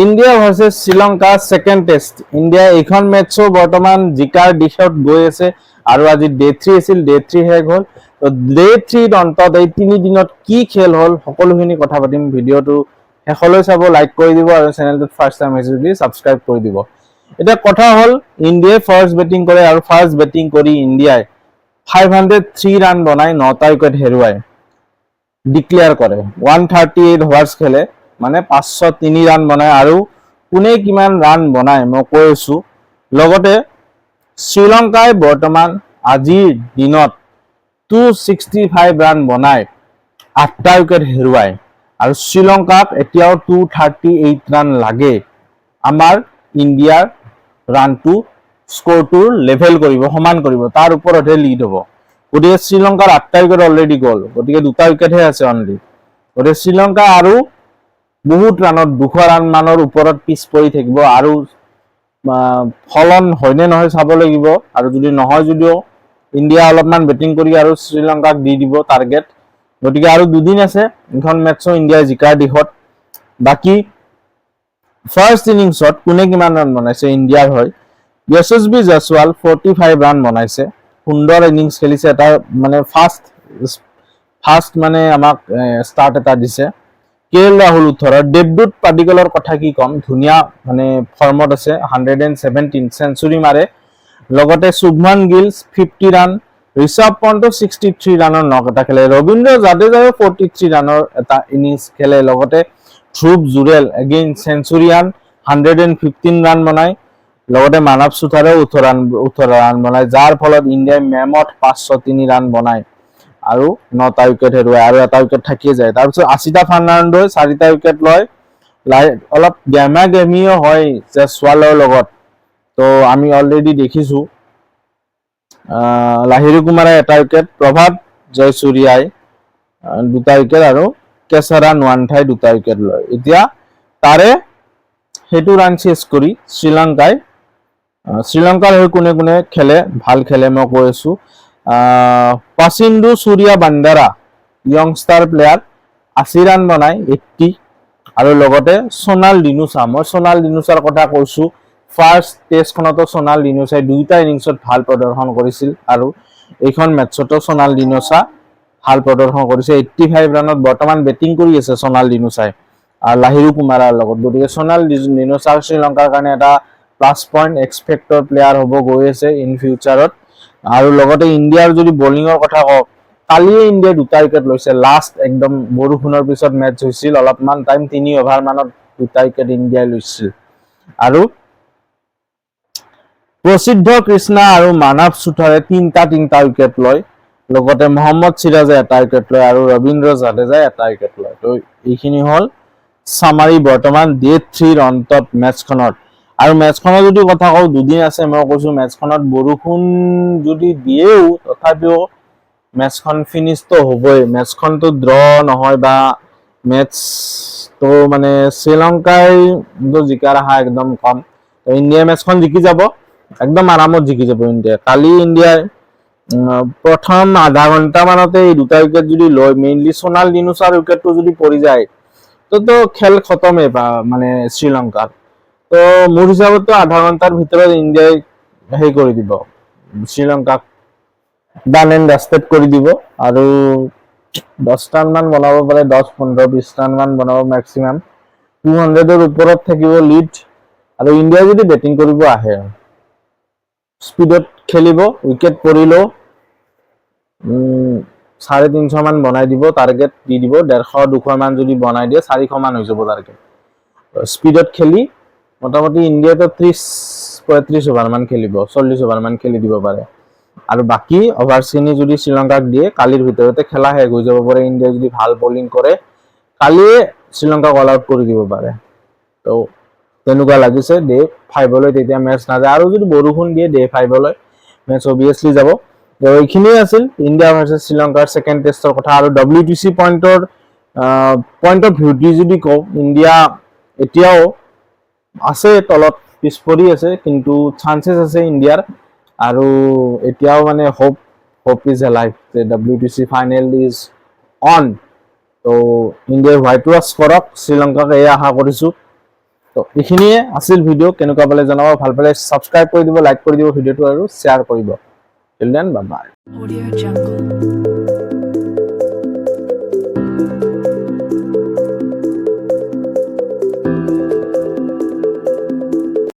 India versus Sri Lanka second test. India এইখন মেটছো বৰ্তমান জিকাৰ দিশত গৈ আছে আৰু আজি ডে 3 আছিল, ডে 3 শেষ হ'ল। তো ডে 3 অন্তত এই 3 দিনত কি খেল হ'ল সকলোখিনি কথা পাতিম। ভিডিঅ'টো শেষলৈ চাব, লাইক কৰি দিব আৰু চেনেলটোত ফাৰ্ষ্ট টাইম আহিছে যদি ছাবস্ক্ৰাইব কৰি দিব। এতিয়া কথা হ'ল ইণ্ডিয়াই ফাৰ্ষ্ট বেটিং কৰে আৰু ফাৰ্ষ্ট বেটিং কৰি ইণ্ডিয়াই 503 ৰান বনাই 9টা উইকেট হেৰুৱায় ডিক্লেয়াৰ কৰে। 138 অভাৰ্ছ খেলে, মানে 503 ৰান বনায়। আৰু কোনে কিমান ৰান বনায় মই কৈ আছোঁ। লগতে শ্ৰীলংকাই বৰ্তমান আজিৰ দিনত 265 ৰান বনায় 8টা উইকেট হেৰুৱায় আৰু শ্ৰীলংকাক এতিয়াও 238 ৰান লাগে আমাৰ ইণ্ডিয়াৰ ৰানটো স্ক'ৰটোৰ লেভেল কৰিব, সমান কৰিব, তাৰ ওপৰতহে লিড হ'ব। গতিকে শ্ৰীলংকাৰ 8টা উইকেট অলৰেডি গ'ল, গতিকে 2টা উইকেটহে আছে অনলি। গতিকে শ্ৰীলংকা আৰু বহুত ৰানত 200 ৰান মানৰ ওপৰত পিছ পৰি থাকিব আৰু ফলন হয়নে নহয় চাব লাগিব। আৰু যদি নহয় যদিও ইণ্ডিয়া অলপমান বেটিং কৰি আৰু শ্ৰীলংকাক দি দিব টাৰ্গেট। গতিকে আৰু দুদিন আছে, এইখন মেটছো ইণ্ডিয়াই জিকাৰ দিশত। বাকী ফাৰ্ষ্ট ইনিংছত কোনে কিমান ৰান বনাইছে ইণ্ডিয়াৰ হয়। যশস্বী জয়সৱাল 45 ৰান বনাইছে, সুন্দৰ ইনিংছ খেলিছে। এটা মানে ফাৰ্ষ্ট মানে আমাক ষ্টাৰ্ট এটা দিছে। KL ৰাহুল 18, দেৱদূত পাডিকলৰ কথা কি ক'ম, ধুনীয়া মানে ফৰ্মত আছে, 117 চেঞ্চুৰী মাৰে। লগতে শুভমান গিল 50 ৰান, ঋষভ পণ্টো 63 ৰানৰ নক এটা খেলে, ৰবীন্দ্ৰ জাদেজাও 43 ৰানৰ এটা ইনিংছ খেলে। লগতে Dhruv Jurel again centurion 115 run বনায়। লগতে মানৱ চুথাৰেও 18 ৰান বনায়, যাৰ ফলত ইণ্ডিয়াই মেমত 503 ৰান বনায় আৰু 9টা উইকেট হেৰুৱায় আৰু এটা উইকেট থাকিয়ে যায়। তাৰপিছত আশিতা ফাৰ্ণাণ্ডোই 4টা উইকেট লয়। অলপ গেমিও হয় জয়সৱালৰ লগত, তো আমি অলৰেডি দেখিছোঁ। লাহিৰু কুমাৰে 1টা উইকেট, প্ৰভাত জয়সূৰ্যাই 2টা উইকেট আৰু কেশৰা নোৱান্থাই 2টা উইকেট লয়। এতিয়া তাৰে সেইটো ৰান চেছ কৰি শ্ৰীলংকাৰ হৈ কোনে কোনে খেলে, ভাল খেলে মই কৈ আছোঁ। পাচিন্দু চুৰিয়া বান্দাৰা য়ংষ্টাৰ প্লেয়াৰ 80 ৰান বনায় 80। আৰু লগতে সোনাল ডিনুচা, মই সোনাল ডিনুচাৰ কথা কৈছোঁ। ফাৰ্ষ্ট টেষ্টখনতো সোনাল ডিনুচাই 2টা ইনিংছত ভাল প্ৰদৰ্শন কৰিছিল আৰু এইখন মেটছতো সোনাল ডিনুচা ভাল প্ৰদৰ্শন কৰিছে। 85 ৰানত বৰ্তমান বেটিং কৰি আছে সোনাল ডিনুচাই আৰু লাহিৰু কুমাৰৰ লগত। গতিকে সোনাল ডিনুচা শ্ৰীলংকাৰ কাৰণে এটা প্লাছ পইণ্ট এক্সপেক্টৰ প্লেয়াৰ হ'ব গৈ আছে ইন ফিউচাৰত। আৰু লগতে ইণ্ডিয়াৰ যদি বলিঙৰ কথা কওঁ, কালিয়ে ইণ্ডিয়াই 2টা উইকেট লৈছে। লাষ্ট একদম বৰষুণৰ পিছত মেটছ হৈছিল, অলপমান টাইম 3 অভাৰ মানত 2টা উইকেট ইণ্ডিয়াই লৈছিল। আৰু প্ৰসিদ্ধ কৃষ্ণা আৰু মানৱ চুথাৰে 3টা উইকেট লয়। লগতে মহম্মদ সিৰাজে 1টা উইকেট লয় আৰু ৰবীন্দ্ৰ জাদেজাই 1টা উইকেট লয়। তো এইখিনি হ'ল চামাৰী বৰ্তমান ডে 3 অন্তত মেটছখনত। আৰু মেটছখনৰ যদি কথা কওঁ, দুদিন আছে, মই কৈছোঁ মেটছখনত বৰষুণ যদি দিয়েও তথাপিও মেটছখন ফিনিছটো হ'বই। মেটছখনটো ড্ৰ নহয় বা মেটছটো মানে শ্ৰীলংকাই জিকাৰ আশা একদম কম। ইণ্ডিয়াই মেটছখন জিকি যাব, একদম আৰামত জিকি যাব ইণ্ডিয়াই। কালি ইণ্ডিয়াই প্ৰথম আধা ঘণ্টা মানতে এই 2টা উইকেট যদি লয়, মেইনলি সোনাল ডিনুচাৰ উইকেটটো যদি পৰি যায়, তো খেল খতমেই মানে শ্ৰীলংকাৰ। তো মোৰ হিচাপততো আধা ঘণ্টাৰ ভিতৰত ইণ্ডিয়াই হেৰি কৰি দিব, শ্ৰীলংকাক ডান এণ্ড ডাষ্টেড কৰি দিব আৰু 10 ৰান মান বনাব পাৰে, 10, 15, 20 ৰান মান বনাব মেক্সিমাম। 200ৰ ওপৰত থাকিব লিড। আৰু ইণ্ডিয়াই যদি বেটিং কৰিব আহে, স্পীডত খেলিব, উইকেট পৰিলেও 350 মান বনাই দিব, টাৰ্গেট দি দিব। 150-200 মান যদি বনাই দিয়ে 400 মান হৈ যাব টাৰ্গেট। স্পীডত খেলি মোটামুটি ইণ্ডিয়াতো 30-35 অভাৰ মান খেলিব, 40 অভাৰ মান খেলি দিব পাৰে। আৰু বাকী অভাৰখিনি যদি শ্ৰীলংকাক দিয়ে, কালিৰ ভিতৰতে খেলা শেষ হৈ যাব পাৰে। ইণ্ডিয়াই যদি ভাল বলিং কৰে, কালিয়ে শ্ৰীলংকাক অল আউট কৰি দিব পাৰে। তো তেনেকুৱা লাগিছে। ডে 5লৈ তেতিয়া মেটছ নাযায়, আৰু যদি বৰষুণ দিয়ে ডে 5লৈ মেটছ অভিয়াছলি যাব। তো এইখিনিয়ে আছিল ইণ্ডিয়া ভাৰ্চেছ শ্ৰীলংকাৰ ছেকেণ্ড টেষ্টৰ কথা। আৰু WTC পইণ্ট অফ ভিউ দি যদি কওঁ, ইণ্ডিয়া এতিয়াও আছে তলত, পিছ পৰি আছে, কিন্তু চান্সেছ আছে ইণ্ডিয়াৰ। আৰু এতিয়াও মানে hope is alive, WTC final is on. তো ইণ্ডিয়াই হোৱাইট ৱাছ কৰক, শ্ৰীলংকাক এই আশা কৰিছোঁ। তো এইখিনিয়ে আছিল ভিডিও কেনেকুৱা পালে জনাব ভাল পালে সাবস্ক্ৰাইব কৰি দিব লাইক কৰি দিব ভিডিওটো আৰু শেয়াৰ কৰিব till then bye bye. Audio Jungle.